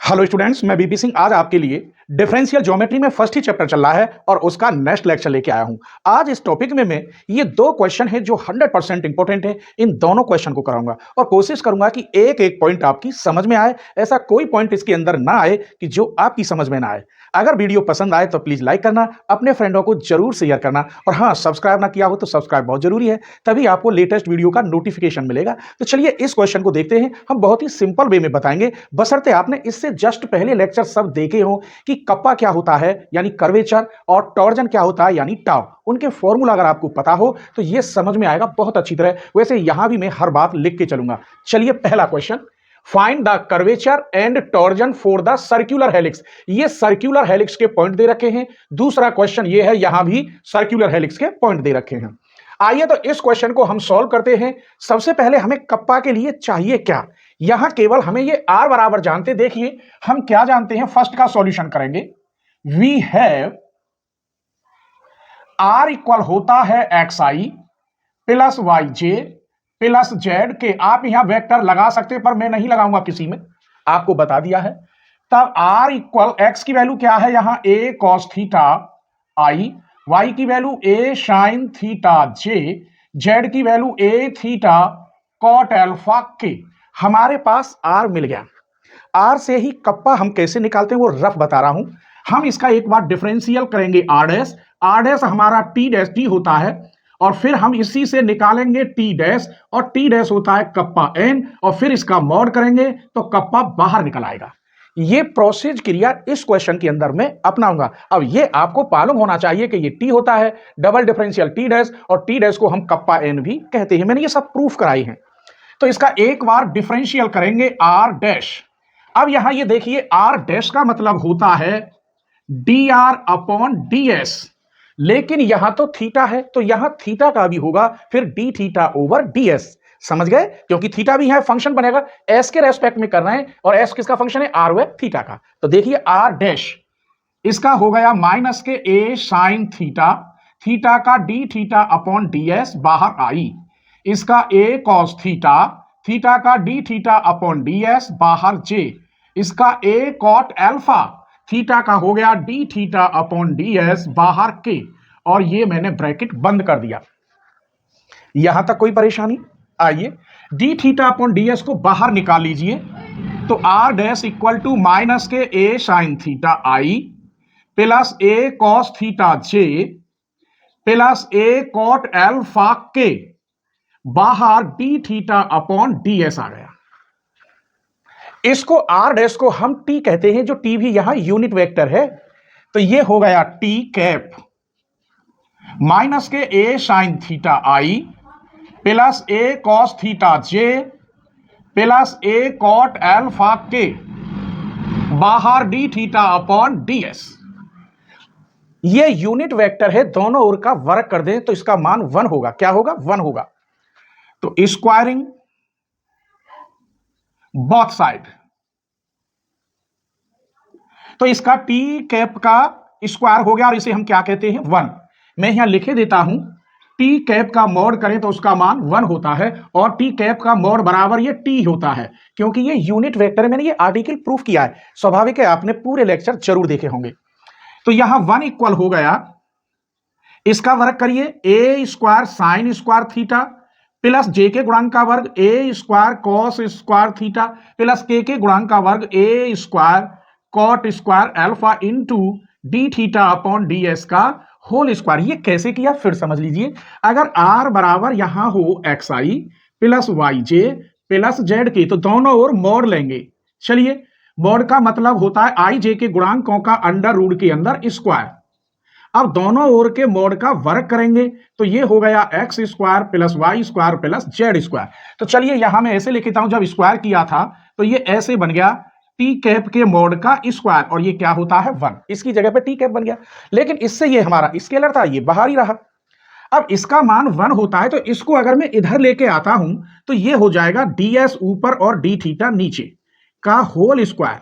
Hello students, मैं BP Singh आज आपके लिए डिफरेंशियल ज्योमेट्री में फर्स्ट ही चैप्टर चल रहा है और उसका नेक्स्ट लेक्चर लेके आया हूं। आज इस टॉपिक में मैं ये दो क्वेश्चन है जो 100% इंपॉर्टेंट है, इन दोनों क्वेश्चन को कराऊंगा और कोशिश करूंगा कि एक एक पॉइंट आपकी समझ में आए। ऐसा कोई पॉइंट इसके अंदर ना आए कि जो आपकी समझ में ना आए। अगर वीडियो पसंद आए तो प्लीज लाइक करना, अपने फ्रेंडों को जरूर शेयर करना और हाँ, सब्सक्राइब ना किया हो तो सब्सक्राइब बहुत जरूरी है, तभी आपको लेटेस्ट वीडियो का नोटिफिकेशन मिलेगा। तो चलिए इस क्वेश्चन को देखते हैं। हम बहुत ही सिंपल वे में बताएंगे, बशर्ते आपने इससे जस्ट पहले लेक्चर सब देखे हो कि कप्पा क्या होता है यानी कर्वेचर और टॉर्जन क्या होता है यानी टाउ। उनके फॉर्मूला अगर आपको पता हो तो ये समझ में आएगा बहुत अच्छी तरह। वैसे यहां भी मैं हर बात लिख के चलूंगा। चलिए पहला question, find the curvature and torsion for the circular helix. ये सर्कुलर हेलिक्स के पॉइंट दे रखे हैं। दूसरा क्वेश्चन ये है, यहां भी सर्कुलर हेलिक्स के पॉइंट दे रखे हैं। आइए तो इस क्वेश्चन को हम सॉल्व करते हैं। सबसे पहले हमें कप्पा के लिए चाहिए क्या, यहां केवल हमें ये r बराबर जानते। देखिए हम क्या जानते हैं, फर्स्ट का सॉल्यूशन करेंगे। वी हैव r इक्वल होता है xi plus yj plus Z के। आप यहां वेक्टर लगा सकते पर मैं नहीं लगाऊंगा किसी में, आपको बता दिया है। तब r इक्वल x की वैल्यू क्या है, यहां a cos theta i, y की value a sin theta j, z की value a theta cot alpha k। हमारे पास r मिल गया। r से ही कप्पा हम कैसे निकालते हैं वो रफ बता रहा हूं। हम इसका एक बार डिफरेंशियल करेंगे r डैश हमारा t डैश t होता है और फिर हम इसी से निकालेंगे t डैश और t डैश होता है कप्पा n और फिर इसका मॉड करेंगे तो कप्पा बाहर निकल आएगा। ये प्रोसेस क्रिया इस क्वेश्चन के अंदर मैं अपनाऊंगा। अब ये आपको मालूम होना चाहिए कि ये t होता है डबल डिफरेंशियल t डैश और t डैश को हम कप्पा n भी कहते हैं। मैंने ये सब प्रूफ कराई है। तो इसका एक बार डिफरेंशियल करेंगे r डैश। अब यहां ये देखिए r डैश का मतलब होता है dr अपॉन ds, लेकिन यहां तो थीटा है तो यहां थीटा का भी होगा फिर d थीटा ओवर ds। समझ गए, क्योंकि थीटा भी है फंक्शन बनेगा, s के रेस्पेक्ट में करना है और s किसका फंक्शन है, r व थीटा का। तो देखिए r डैश इसका हो गया माइनस के a साइन थीटा, थीटा का d थीटा अपॉन ds बाहर आई, इसका a cos थीटा, थीटा का d थीटा अपॉन ds बाहर j, इसका a cot अल्फा, थीटा का हो गया d थीटा अपॉन ds बाहर k और ये मैंने ब्रैकेट बंद कर दिया। यहां तक कोई परेशानी? आइए d थीटा अपॉन ds को बाहर निकाल लीजिए तो r dash equal to minus के a sine theta i plus a cos theta j plus a cot alpha k बाहर d थीटा अपॉन ds आ गया। इसको r डैश को हम t कहते हैं, जो t भी यहां यूनिट वेक्टर है। तो ये हो गया t कैप माइनस के a sine theta i plus a cos theta j plus a cot alpha k बाहर d थीटा अपॉन ds। ये यूनिट वेक्टर है, दोनों ओर का वर्ग कर दें तो इसका मान 1 होगा। क्या होगा, 1 होगा। तो स्क्वायरिंग बोथ साइड, तो इसका टी कैप का स्क्वायर हो गया और इसे हम क्या कहते हैं, 1। मैं यहां लिखे देता हूं, टी कैप का मॉड करें तो उसका मान 1 होता है और टी कैप का मॉड बराबर ये टी होता है, क्योंकि ये यूनिट वेक्टर है। मैंने ये आर्टिकल प्रूफ किया है, स्वाभाविक है आपने पूरे लेक्चर जरूर देखे होंगे। तो यहां 1 इक्वल हो गया, इसका वर्ग करिए A square sine square theta plus J के गुणांक का वर्ग A square cos square theta plus के गुणांक का वर्ग A square cot square alpha into D theta upon D S का होल स्क्वायर। ये कैसे किया फिर समझ लीजिए। अगर r बराबर यहां हो xi plus yj plus Z के तो दोनों ओर मोड़ लेंगे। चलिए, मोड़ का मतलब होता है आई जे के गुणांकों का अंडर रूट के अंदर स्क्वायर। अब दोनों ओर के मोड का वर्ग करेंगे तो ये हो गया X square plus Y square plus Z square. तो चलिए यहां मैं ऐसे लिखता हूं, जब स्क्वायर किया था तो ये ऐसे बन गया टी कैप के मोड का स्क्वायर और ये क्या होता है, 1। इसकी जगह पे टी कैप बन गया, लेकिन इससे ये हमारा स्केलर था, ये बाहर ही रहा। अब इसका मान 1 होता है तो इसको अगर मैं इधर लेके आता हूं तो ये हो जाएगा ds ऊपर और d थीटा नीचे का होल स्क्वायर।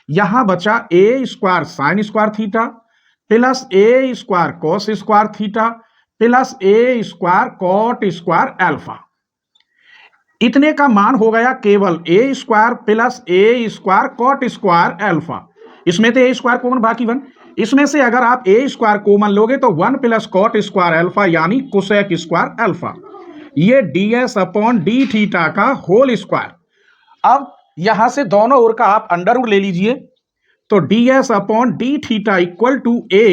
यहां बचा a square sine square theta plus A square cos square theta plus A square cot square alpha. इतने का मान हो गया केवल A square plus A square cot square alpha. इसमें तो ए स्क्वायर कॉमन, बाकी 1। इसमें से अगर आप ए स्क्वायर कॉमन लोगे तो 1 प्लस कॉट स्क्वायर अल्फा यानी कोसेक स्क्वायर अल्फा, ये ds अपॉन डी थीटा का होल स्क्वायर। अब यहां से दोनों ओर का आप अंडर रूट ले लीजिए, तो ds upon D theta equal to A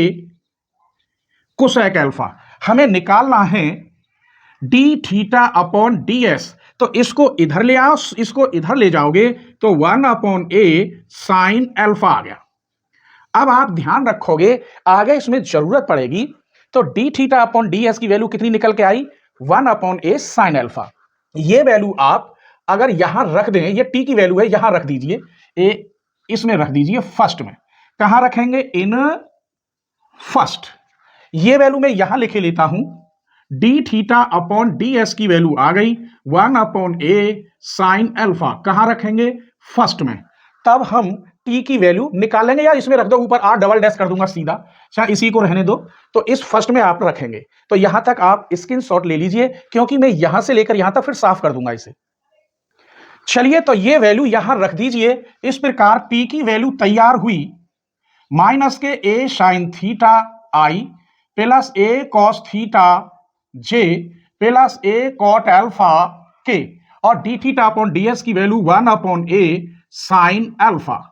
cosec alpha. हमें निकालना है डी थीटा अपॉन ds, तो इसको इधर ले आओ, इसको इधर ले जाओगे तो 1 अपॉन ए साइन अल्फा आ गया। अब आप ध्यान रखोगे आगे इसमें जरूरत पड़ेगी, तो डी थीटा अपॉन ds की वैल्यू कितनी निकल के आई, 1 अपॉन ए साइन अल्फा। ये वैल्यू आप अगर यहां रख दें, ये t की वैल्यू है, यहां रख दीजिए, ए इसमें रख दीजिए फर्स्ट में। कहां रखेंगे, इन फर्स्ट। ये वैल्यू मैं यहां लिखे लेता हूं, डी थीटा अपॉन ds की वैल्यू आ गई 1 अपॉन ए साइन अल्फा। कहां रखेंगे, फर्स्ट में। तब हम t की वैल्यू निकालेंगे, या इसमें रख दो, ऊपर r डबल डैश कर दूंगा सीधा, चाहे इसी को रहने दो, तो इस फर्स्ट में आप रखेंगे। तो यहां तक आप स्क्रीनशॉट ले लीजिए, क्योंकि मैं यहां से लेकर यहां तक फिर साफ कर दूंगा इसे। चलिए, तो ये वैल्यू यहां रख दीजिए। इस प्रकार t की वैल्यू तैयार हुई माइनस के a sine theta I plus a cos theta J plus a cot alpha के, और डी थीटा अपॉन ds की value 1 upon A sine alpha.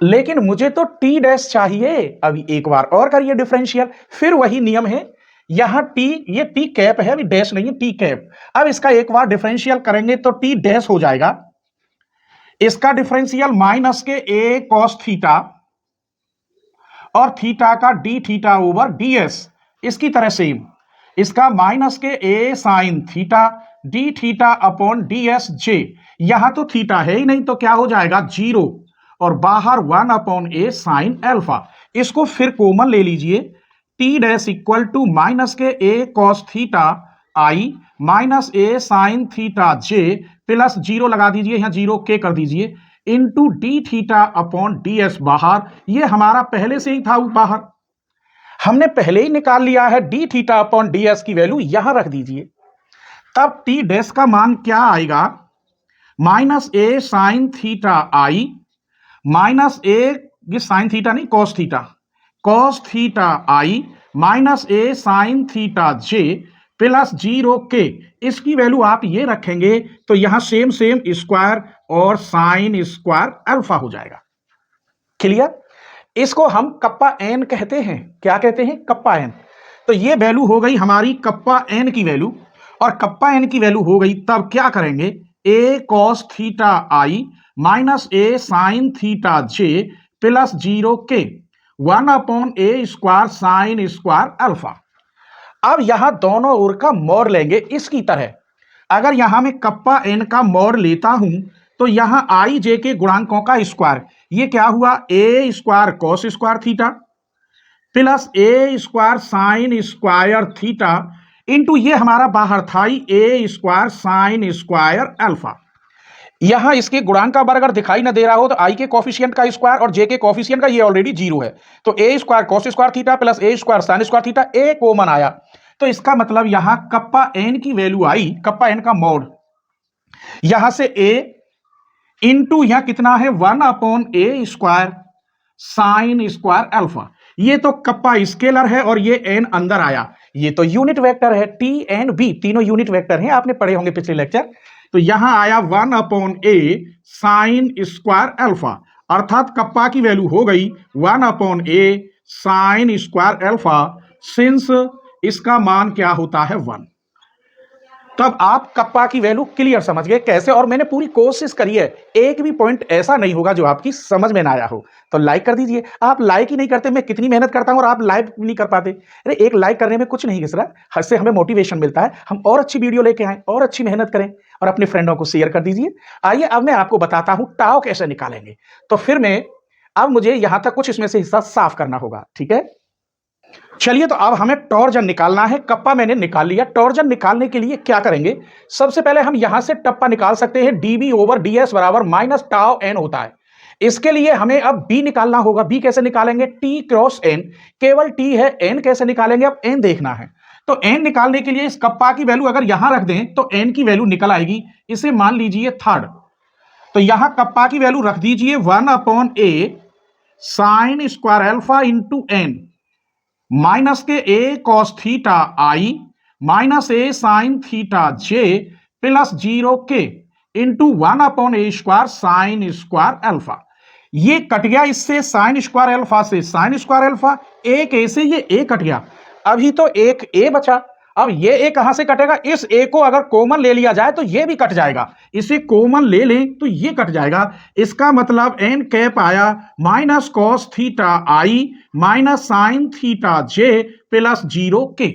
लेकिन मुझे तो t डैश चाहिए। अभी एक बार और करिए डिफरेंशियल, फिर वही नियम है, यहां t, ये t कैप है, अभी डैश नहीं है, t कैप। अब इसका एक बार डिफरेंशियल करेंगे तो t डैश हो जाएगा। इसका डिफरेंशियल माइनस के a कॉस थीटा और थीटा का डी थीटा ओवर ds, इसकी तरह सेम इसका माइनस के a sine theta D theta upon ds जे। यहां तो थीटा है ही नहीं, तो क्या हो जाएगा, 0, और बाहर 1 अपॉन ए साइन अल्फा। इसको फिर कॉमन ले लीजिए, T dash equal to minus के A cos theta I minus A sine theta J plus 0 लगा दीजिए, यहां 0 के कर दीजिए, into D theta upon ds बाहर। ये हमारा पहले से ही था बाहर, हमने पहले ही निकाल लिया है। डी थीटा अपॉन ds की वैल्यू यहां रख दीजिए, तब टी डैश का मान क्या आएगा, minus A sine theta I minus ए, ये साइन थीटा नहीं cos theta I minus A sine theta J plus 0 के। इसकी वैल्यू आप ये रखेंगे तो यहां सेम स्क्वायर और साइन स्क्वायर अल्फा हो जाएगा। क्लियर। इसको हम कप्पा एन कहते हैं। क्या कहते हैं, कप्पा एन। तो ये वैल्यू हो गई हमारी कप्पा एन की वैल्यू, और कप्पा एन की वैल्यू हो गई, तब क्या करेंगे, ए cos theta I minus A sine theta J plus 0 के 1 upon A square sine square alpha. अब यहां दोनों ओर का मॉड लेंगे इसकी तरह। अगर यहां मैं कप्पा एन का मॉड लेता हूं तो यहां आई जे के गुणांकों का स्क्वायर, ये क्या हुआ, A square cos square theta plus A square sine square theta into ये हमारा बाहर था A square sine square alpha. यहां इसके गुणांक का बार अगर दिखाई ना दे रहा हो तो आई के कोफिशिएंट का स्क्वायर और जे के कोफिशिएंट का ये ऑलरेडी 0 है, तो A square cos square theta plus A square sine square theta, A common आया। तो इसका मतलब यहां कप्पा एन की वैल्यू आई, कप्पा एन का मोड यहां से ए इंटू यहां कितना है 1 upon A square sine square alpha. ये तो कप्पा स्केलर है और ये एन अंदर आया, ये तो यूनिट वेक्टर है, टी एन बी तीनों यूनिट वेक्टर हैं, आपने पढ़े होंगे पिछले लेक्चर। तो यहां आया 1 upon A sign square alpha, अर्थात कप्पा की वैल्यू हो गई 1 upon A sign square alpha, since इसका मान क्या होता है 1। तब आप कप्पा की वैल्यू क्लियर समझ गए कैसे, और मैंने पूरी कोशिश करी है, एक भी पॉइंट ऐसा नहीं होगा जो आपकी समझ में ना आया हो। तो लाइक कर दीजिए, आप लाइक ही नहीं करते, मैं कितनी मेहनत करता हूं और आप लाइक नहीं कर पाते। अरे एक लाइक करने में कुछ नहीं घिस रहा, हर से हमें मोटिवेशन मिलता है, हम और अच्छी वीडियो लेके आए और अच्छी मेहनत करें, और अपने फ्रेंडों को शेयर कर दीजिए। आइए अब मैं आपको बताता हूं टाव कैसे निकालेंगे। तो फिर मैं अब मुझे यहां तक कुछ इसमें से हिस्सा साफ करना होगा, ठीक है। चलिए, तो अब हमें टॉर्जन निकालना है। कप्पा मैंने निकाल लिया। टॉर्जन निकालने के लिए क्या करेंगे, सबसे पहले हम यहां से टप्पा निकाल सकते हैं, डीबी ओवर डीएस बराबर माइनस टाव एन होता है। इसके लिए हमें अब बी निकालना होगा। बी कैसे निकालेंगे, टी क्रॉस एन, केवल टी है, एन कैसे निकालेंगे, अब एन देखना है। तो एन निकालने के लिए इस कप्पा की वैल्यू अगर यहां रख दें तो एन की वैल्यू निकल आएगी। इसे मान लीजिए थर्ड, तो यहां कप्पा की वैल्यू रख दीजिए 1/a sine square alpha into N minus के a cos theta I minus a sine theta J plus 0k into 1/a square sine square alpha. ये कट गया इससे साइन स्क्वायर अल्फा से साइन स्क्वायर अल्फा, एक A से ये ए cut गया, अभी तो एक ए बचा। अब ये ए कहां से कटेगा, इस ए को अगर कॉमन ले लिया जाए तो ये भी कट जाएगा, इसे कॉमन ले लें तो ये कट जाएगा। इसका मतलब एन कैप आया minus cos theta I minus sign theta J plus 0k।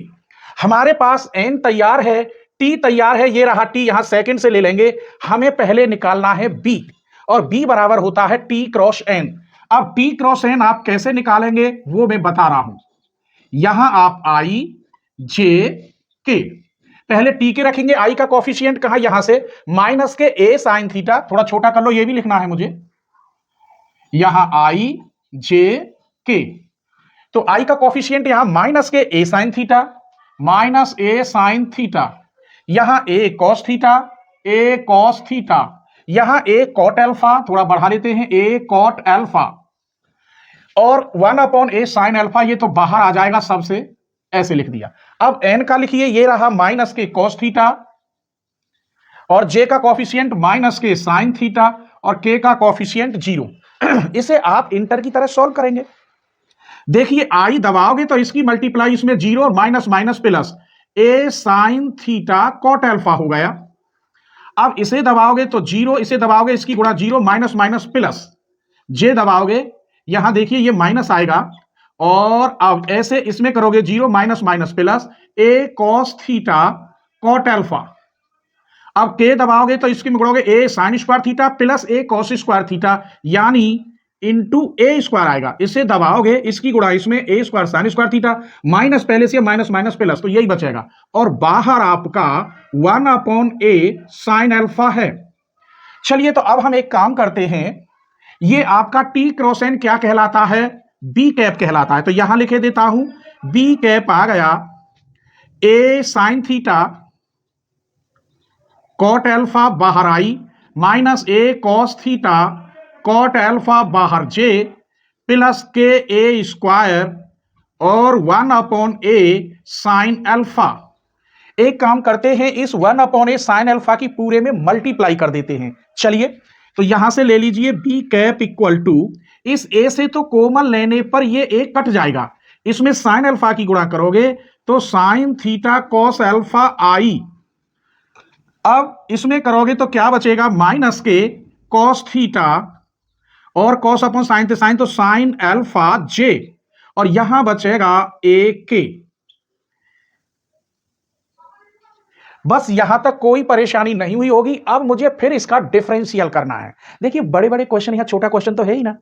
हमारे पास एन तैयार है, टी तैयार है, ये रहा टी, यहां सेकंड से ले लेंगे। हमें पहले निकालना है बी, और बी बराबर होता है टी क्रॉस एन। अब टी क्रॉस एन आप कैसे निकालेंगे वो मैं बता रहा हूं। यहां आप आई जे के, पहले टी के रखेंगे, आई का कॉफिशिएंट कहां, यहां से माइनस के ए साइन थीटा, थोड़ा छोटा कर लो, ये भी लिखना है मुझे। यहां आई जे के, तो आई का कॉफिशिएंट यहां माइनस के ए sine theta minus A sine theta, यहां ए कॉस थीटा ए कॉस थीटा, यहां ए कॉट अल्फा, थोड़ा बढ़ा लेते हैं, ए कॉट अल्फा, और 1/a साइन अल्फा, ये तो बाहर आ जाएगा सबसे, ऐसे लिख दिया। अब n का लिखिए, ये रहा माइनस के कॉस थीटा, और j का कॉफिशिएंट माइनस के साइन थीटा, और k का कॉफिशिएंट 0। इसे आप इंटर की तरह सॉल्व करेंगे। देखिए i दबाओगे तो इसकी मल्टीप्लाई इसमें 0 और minus minus plus, a sine theta cot alpha हो गया। अब इसे दबाओगे तो 0, इसे दबाओगे इसकी गुणा 0 माइनस माइनस प्लस, j दबाओगे यहां देखिए ये माइनस आएगा, और अब ऐसे इसमें करोगे 0 minus minus plus a cos theta cot alpha. अब k दबाओगे तो इसकी में गुणोगे a sine square theta plus a cos square theta, यानी इंटू a स्क्वायर आएगा। इसे दबाओगे इसकी गुणा इसमें a square sine square theta, minus पहले से माइनस माइनस प्लस, तो यही बचेगा, और बाहर आपका 1/a साइन अल्फा है। चलिए तो अब हम एक काम करते हैं, ये आपका टी क्रॉस एन क्या कहलाता है, बी कैप कहलाता है। तो यहां लिखे देता हूं, बी कैप आ गया ए साइन थीटा कॉट अल्फा बाहर आई माइनस ए कॉस थीटा कॉट अल्फा बाहर जे प्लस के ए स्क्वायर और 1/a साइन अल्फा। एक काम करते हैं, इस 1/a साइन अल्फा की पूरे में मल्टीप्लाई कर देते हैं। चलिए तो यहां से ले लीजिए बी कैप इक्वल टू, इस ए से तो कॉमन लेने पर ये एक कट जाएगा, इसमें साइन अल्फा की गुणा करोगे तो साइन थीटा कॉस अल्फा आई। अब इसमें करोगे तो क्या बचेगा, माइनस के कॉस थीटा और कॉस अपॉन साइन थे साइन, तो साइन अल्फा जे, और यहां बचेगा ए के। बस यहां तक कोई परेशानी नहीं हुई होगी। अब मुझे फिर इसका डिफरेंशियल करना है। देखिए बड़े बड़े क्वेश्चन, यहां छोटा क्वेश्चन तो है ही ना,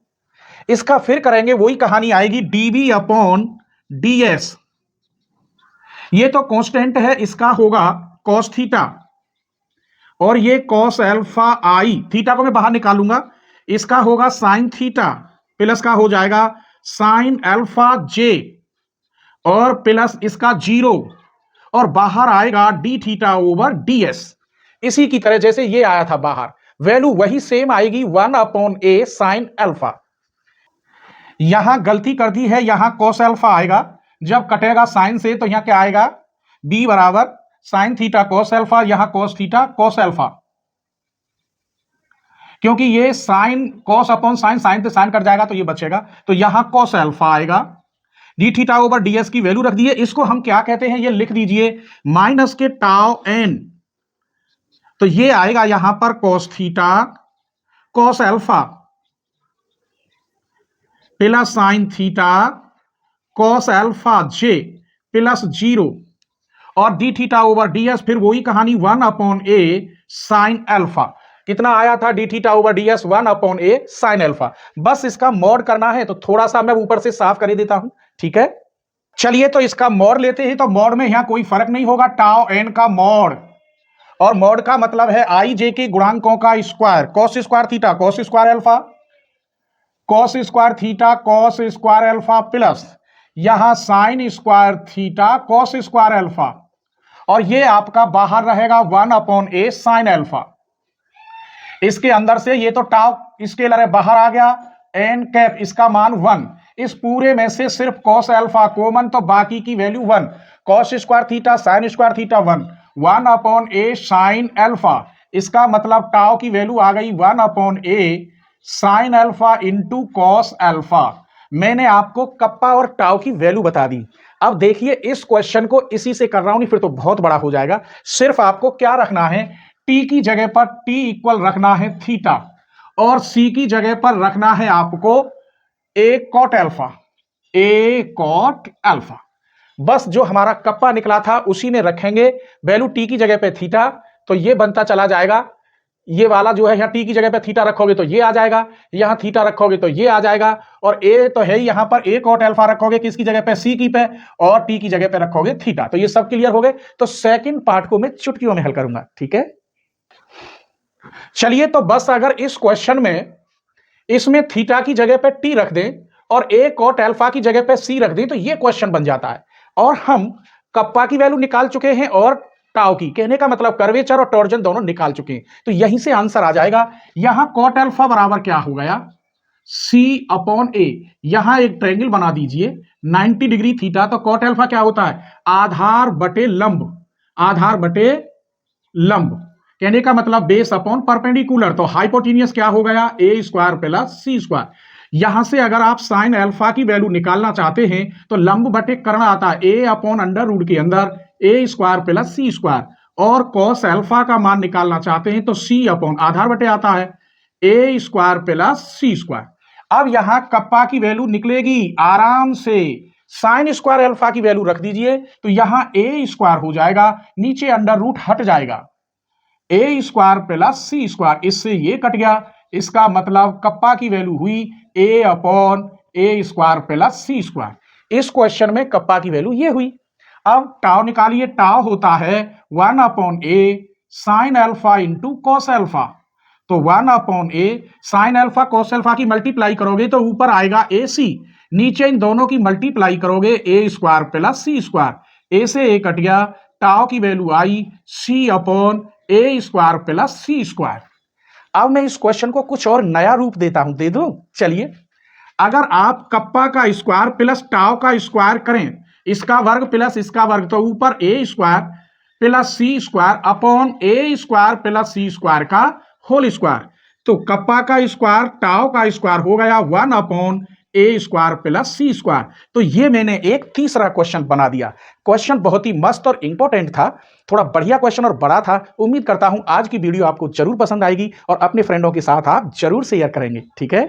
इसका फिर करेंगे, वही कहानी आएगी, डीबी अपॉन डीएस। ये तो कांस्टेंट है, इसका होगा कॉस थीटा, और ये कॉस अल्फा आई, थीटा को मैं बाहर निकालूंगा, इसका होगा साइन थीटा प्लस का हो जाएगा साइन अल्फा जे, और प्लस इसका 0, और बाहर आएगा D theta over D S. इसी की तरह जैसे ये आया था बाहर, वैल्यू वही सेम आएगी 1/a साइन अल्फा। यहां गलती कर दी है, यहां कॉस अल्फा आएगा, जब कटेगा साइन से तो यहां क्या आएगा, b बराबर साइन थीटा कॉस अल्फा, यहां कॉस थीटा कॉस अल्फा, क्योंकि ये sine cos upon sine, sine से साइन कट जाएगा तो ये बचेगा, तो यहां कॉस अल्फा आएगा, D theta over D S की वैल्यू रख दिए। इसको हम क्या कहते हैं, ये लिख दीजिए माइनस के टाउ एन, तो ये आएगा यहां पर cos theta cos alpha plus sign theta cos alpha जे प्लस 0, और D theta over D S, फिर वही कहानी 1/a साइन अल्फा। कितना आया था D theta over D S, 1/a sine alpha. बस इसका मॉड करना है, तो थोड़ा सा मैं ऊपर से साफ कर देता हूं, ठीक है। चलिए तो इसका मॉड लेते हैं, तो मॉड में यहां कोई फर्क नहीं होगा, टाउ एन का मॉड, और मॉड का मतलब है आई जे के गुणांकों का square, cos square theta cos square alpha, cos square theta cos square alpha plus यहां sine square theta cos square alpha, और ये आपका बाहर रहेगा 1/a साइन अल्फा। इसके अंदर से ये तो टाउ स्केलर है, बाहर आ गया एन कैप, इसका मान 1। इस पूरे में से सिर्फ कॉस अल्फा कॉमन, तो बाकी की value 1। Cos square theta sine square theta 1/a sine alpha, इसका मतलब टाउ की वैल्यू आ गई 1/a sine alpha into cos alpha. मैंने आपको कप्पा और टाउ की वैल्यू बता दी। अब देखिए इस क्वेश्चन को इसी से कर रहा हूं, नहीं फिर तो बहुत बड़ा हो जाएगा। सिर्फ आपको क्या रखना है, टी की जगह पर टी इक्वल रखना है थीटा, और सी की जगह पर रखना है आपको ए कॉट अल्फा, ए कॉट अल्फा। बस जो हमारा कप्पा निकला था उसी में रखेंगे वैल्यू, टी की जगह पे थीटा, तो ये बनता चला जाएगा। ये वाला जो है यहां टी की जगह पे थीटा रखोगे तो ये आ जाएगा, यहां थीटा रखोगे तो ये आ जाएगा, और ए तो है यहां पर ए कॉट अल्फा रखोगे किसकी जगह पे, सी की पे, और टी की जगह पे रखोगे थीटा। तो ये सब क्लियर हो गए। तो सेकंड पार्ट को मैं चुटकियों में हल करूंगा, ठीक है। चलिए तो बस अगर इस क्वेश्चन में इसमें थीटा की जगह पे टी रख दें और ए कॉट अल्फा की जगह पे सी रख दें तो ये क्वेश्चन बन जाता है। और हम कप्पा की वैल्यू निकाल चुके हैं और टाउ की, कहने का मतलब कर्वेचर और टॉर्जन दोनों निकाल चुके हैं, तो यहीं से आंसर आ जाएगा। यहां कॉट अल्फा बराबर क्या हो गया, C/A। यहां एक ट्रायंगल बना दीजिए 90 डिग्री थीटा, तो कॉट अल्फा क्या होता है, आधार बटे लंब, आधार बटे लंब, कहने का मतलब बेस अपॉन परपेंडिकुलर। तो हाइपोटेनियस क्या हो गया, ए स्क्वायर प्लस सी स्क्वायर। यहां से अगर आप साइन अल्फा की वैल्यू निकालना चाहते हैं तो लंब बटे कर्ण आता है, ए अपॉन अंडर रूट के अंदर ए स्क्वायर प्लस सी स्क्वायर, और कॉस अल्फा का मान निकालना चाहते हैं तो सी अपॉन आधार बटे आता है ए स्क्वायर प्लस सी स्क्वायर। अब यहां कप्पा की वैल्यू निकलेगी आराम से, साइन स्क्वायर अल्फा की वैल्यू रख दीजिए तो यहां ए स्क्वायर हो जाएगा, नीचे अंडर रूट हट जाएगा, ए स्क्वायर प्लस सी स्क्वायर, इससे ये कट गया। इसका मतलब कप्पा की वैल्यू हुई ए upon A square plus C square. इस क्वेश्चन में कप्पा की वैल्यू ये हुई। अब टाउ निकालिए, टाउ होता है 1/a sine alpha into cos alpha. तो 1/a sine alpha cos alpha की मल्टीप्लाई करोगे तो ऊपर आएगा ए सी, नीचे इन दोनों की मल्टीप्लाई करोगे ए स्क्वायर प्लस सी स्क्वायर, ए से ए कट गया, टाउ की value I C upon A square plus C square. अब मैं इस क्वेश्चन को कुछ और नया रूप देता हूं, दे दो। चलिए, अगर आप कप्पा का स्क्वायर प्लस टाउ का स्क्वायर करें, इसका वर्ग प्लस इसका वर्ग, तो ऊपर ए square plus C square upon A square plus C square का होल स्क्वायर। तो कप्पा का स्क्वायर टाउ का स्क्वायर हो गया 1/a स्क्वायर प्लस सी स्क्वायर। तो ये मैंने एक तीसरा क्वेश्चन बना दिया। क्वेश्चन बहुत ही मस्त और इंपॉर्टेंट था, थोड़ा बढ़िया क्वेश्चन और बड़ा था। उम्मीद करता हूं आज की वीडियो आपको जरूर पसंद आएगी और अपने फ्रेंडों के साथ आप जरूर शेयर करेंगे, ठीक है।